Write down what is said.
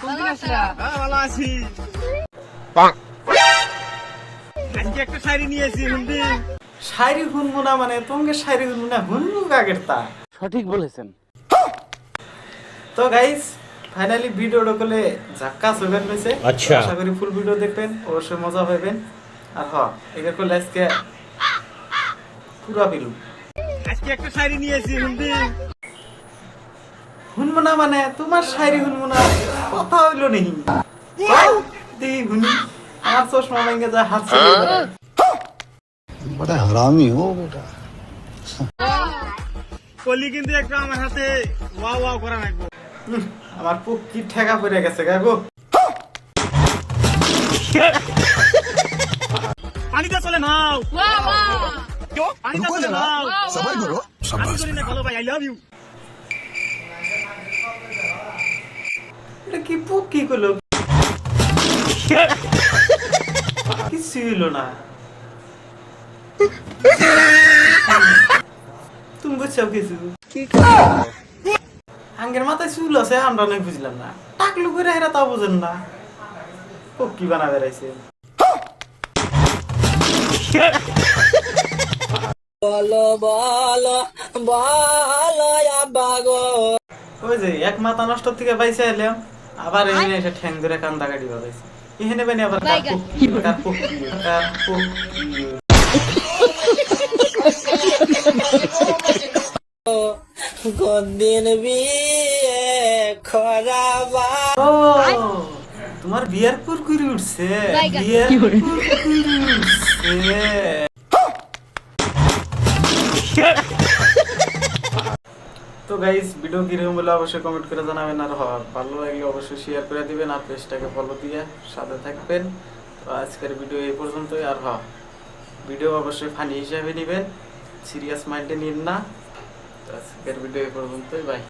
তুমি আসলা? হ্যাঁ ভালো আছি। আজকে একটা শাড়ি নিয়েছি শুনবি? শায়রি শুনবো না মানে তোমাকে শায়রি শুনবো না শুনবো কাকের তা। সঠিক বলেছেন। তো গাইস ফাইনালি ভিডিওটা করলে ঝাক্কাস হইবেন হয়েছে। আচ্ছা। আশা করি ফুল ভিডিও দেখবেন, অবশ্যই মজা পাইবেন। আর এটা করলে আজকে পুরা বিলু আজকে একটা শাড়ি নিয়েছি শুনবি? শুনবো না মানে তোমার শায়রি শুনবো না কথা হইলো নেই। দেখি শুনি আমার চশমা ভেঙে যায় হাত ছেড়ে যায়। बड़ा हरामी हो बेटा। কলি কিন্তু একটা আমার হাতে ওয়াও ওয়াও করা লাগবে। আমার পুক কি ঠেকা পড়ে গেছে গাগো। পানিতে চলে নাও। পানিতে रुको চলে जरा, নাও। सबर करो। আমি করি না ভালো ভাই, আই লাভ ইউ। এটা কি পুক কি করলো? কিছু হইলো না। তুমি বুঝছো কিছু? আঙ্গের মাথায় চুল আছে আমরা নয় বুঝলাম না। টাকলু করে হেরা তাও বুঝেন না। পুক কি বানা বেড়াইছে? ওই যে এক মাথা নষ্ট থেকে পাইছে এলাম আবার এখানে এসে ঠ্যাং ধরে কান্দা কাটি বাজাইছে। এখানে বানি আবার কার পুক কি? ও, তোমার বিয়ার কুরকুরি উঠছে। বিয়ার কুরকুরি উঠছে। তো গাইস ভিডিও কিরকম হলো অবশ্যই কমেন্ট করে জানাবেন। আর ভালো লাগলে অবশ্যই শেয়ার করে দিবেন আর পেজটাকে ফলো দিয়ে সাথে থাকবেন। তো আজকের ভিডিও এই পর্যন্তই। আর ভিডিও অবশ্যই ফানি হিসাবে নেবেন, সিরিয়াস মাইন্ডে নিন না। তো আজকের ভিডিও এই পর্যন্তই, বাই।